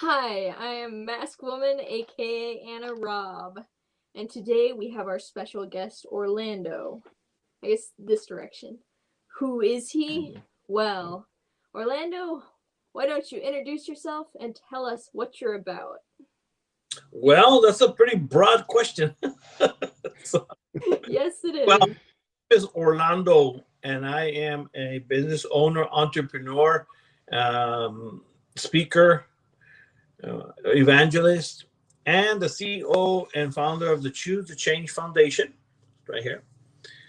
Hi, I am Mask Woman, aka Anna Raub, and today we have our special guest, Orlando. I guess this direction. Who is he? Well, Orlando, why don't you introduce yourself and tell us what you're about? Well, that's a pretty broad question. So, Yes, it well, is. this is Orlando, and I am a business owner, entrepreneur, um, speaker, evangelist, and the CEO and founder of the Choose to Change Foundation, right here.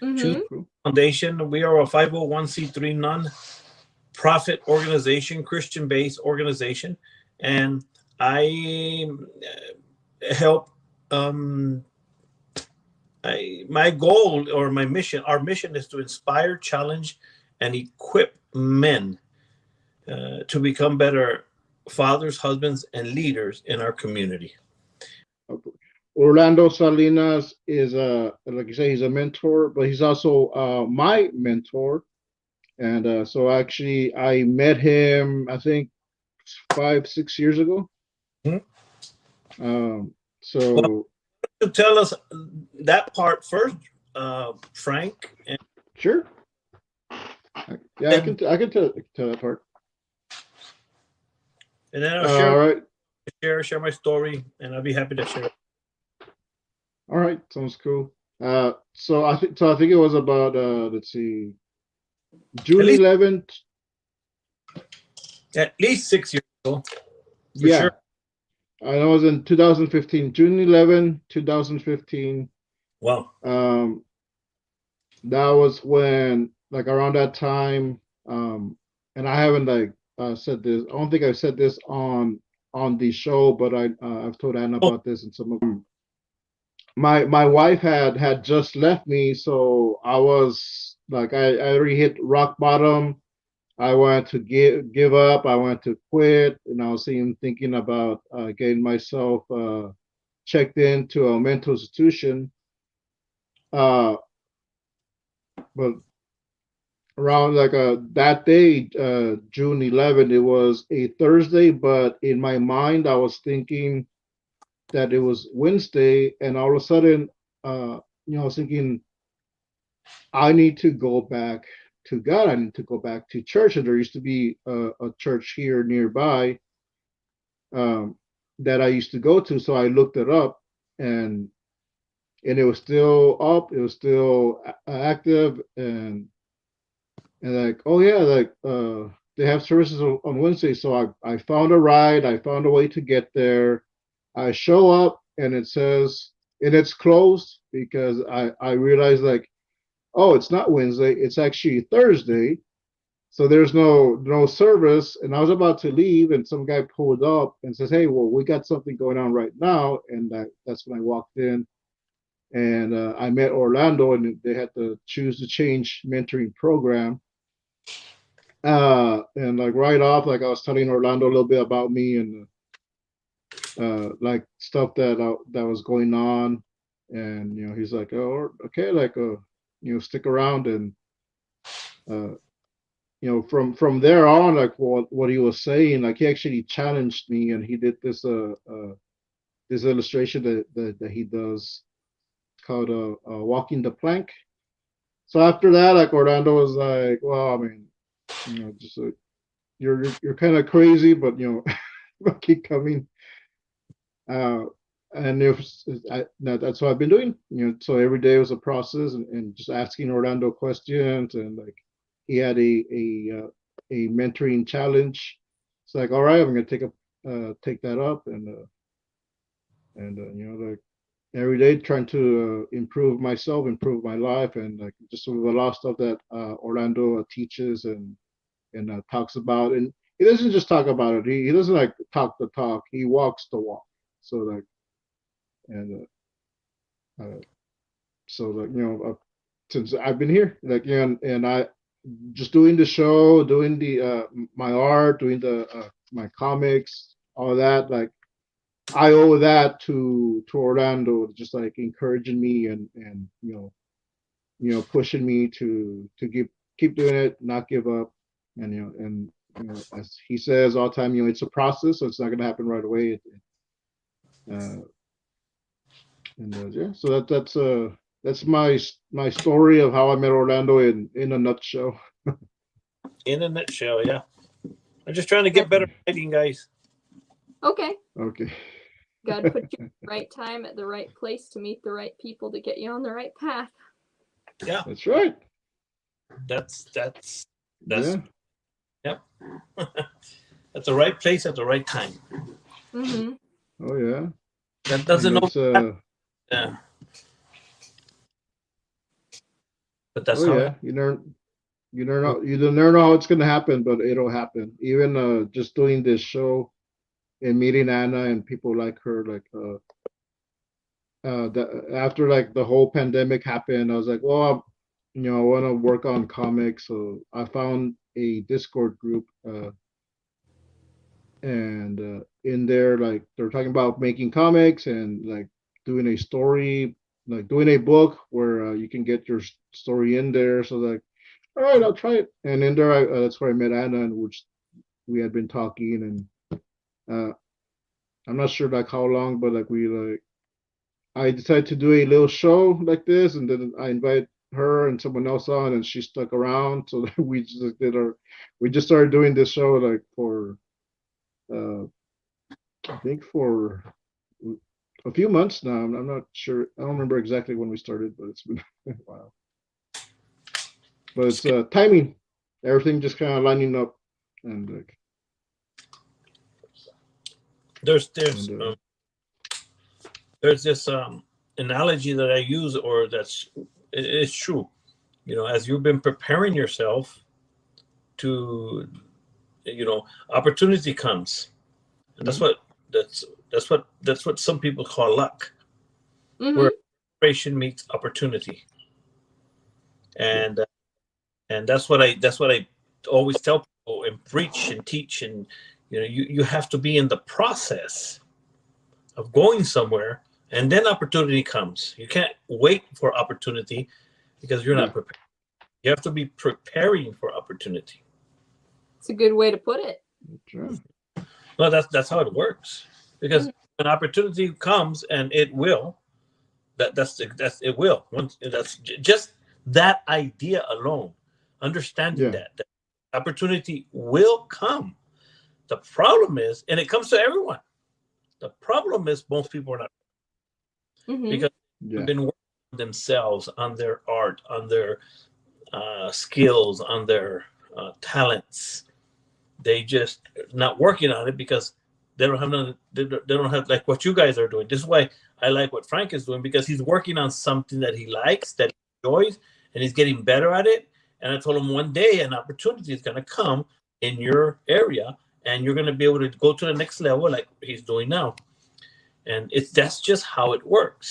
Choose Mm-hmm. Cool. Foundation. We are a 501c3 non-profit organization, Christian-based organization, and I help my goal or my mission, our mission is to inspire, challenge, and equip men to become better fathers, husbands, and leaders in our community. Okay. Orlando Salinas is like you say, he's a mentor, but he's also my mentor. And so actually, I met him, I think 5, 6 years ago. Mhm. Um, Well, so to tell us that part first, Frank, and sure, yeah, I then can I can tell that part. I'll All right, share my story, and I'll be happy to share it. all right, sounds cool. So I think it was about let's see, At June least 11th. 6 years ago, for sure. Yeah, I know it was in 2015, June 11, 2015. Wow. Um, that was when, like, around that time, and I haven't like said this. I don't think I said this on the show, but I've told Anna Oh, about this and some of my wife had just left me, so I was like I already hit rock bottom. I wanted to give up. I wanted to quit, and I was even thinking about getting myself checked into a mental institution. Uh, but around like that day, June 11th, it was a Thursday, but in my mind, I was thinking that it was Wednesday, and all of a sudden, uh, I was thinking I need to go back to God. I need to go back to church, and there used to be a church here nearby um, that I used to go to. So I looked it up, and it was still up. It was still active, and like, oh yeah, like they have services on Wednesday. So I found a ride. I found a way to get there. I show up, and it says, and it's closed because I realized like, oh, it's not Wednesday. It's actually Thursday. So there's no service, and I was about to leave, and some guy pulled up and says, "Hey, well, we got something going on right now." And that's when I walked in, and I met Orlando, and they had to choose to change mentoring program. And like right off, like I was telling Orlando a little bit about me and like stuff that was going on, and he's like, "Oh, okay, like stick around." And uh, from there on, like what he was saying, like he actually challenged me, and he did this illustration that he does called walking the plank. So after that, like Orlando was like, well, I mean, just you're kind of crazy, but keep coming. Uh, and that's what I've been doing. So every day was a process, and just asking Orlando questions, and like he had a mentoring challenge. It's like, all right, I'm gonna take that up, and like every day trying to improve myself, improve my life, and like just with a lot of stuff that Orlando teaches and talks about. And he doesn't just talk about it. He doesn't like talk the talk. He walks the walk. So like and uh, so like since I've been here, like and I just doing the show, doing the my art, doing the my comics, all that. Like I owe that to Orlando, just like encouraging me and pushing me to keep doing it, not give up, and as he says all the time, it's a process, so it's not going to happen right away. Yeah, so that's my story of how I met Orlando in a nutshell. In a nutshell, yeah. I'm just trying to get better writing, guys. Okay. Okay. God put you at the right time at the right place to meet the right people to get you on the right path. Yeah, That's right. that's Yeah. yep. At the right place at the right time. Mm-hmm. Oh yeah. That doesn't And know. Yeah. But that's oh how. yeah, you don't know how it's gonna happen, but it'll happen. Even just doing this show and meeting Anna and people like her, like after like the whole pandemic happened, I was like, well, I want to work on comics, so I found a Discord group, and in there, like they're talking about making comics and like doing a story, like doing a book where you can get your story in there. So like, all right, I'll try it. And in there, that's where I met Anna, and which we had been talking, and I'm not sure like how long, but like I decided to do a little show like this, and then I invite her and someone else on, and she stuck around. So we just started doing this show like for uh, I think for a few months now. I'm not sure. I don't remember exactly when we started, but it's been a while. But it's timing, everything just kind of lining up, and like There's and, there's this analogy that I use, or it's true. As you've been preparing yourself to, opportunity comes, and that's what some people call luck, where preparation meets opportunity, and that's what I always tell people and preach and teach, and you have to be in the process of going somewhere, and then opportunity comes. You can't wait for opportunity because you're not prepared. You have to be preparing for opportunity. It's a good way to put it. Sure. Well, that's how it works. Because an opportunity comes, and it will. That's it will. That's just that idea alone. Understanding that opportunity will come. The problem is, and it comes to everyone. The problem is most people are not, because they've been working on themselves, on their art, on their skills, on their talents. They just not working on it because they don't have none. They don't have like what you guys are doing. This is why I like what Frank is doing, because he's working on something that he likes, that he enjoys, and he's getting better at it. And I told him one day an opportunity is going to come in your area, and you're going to be able to go to the next level like he's doing now. And that's just how it works.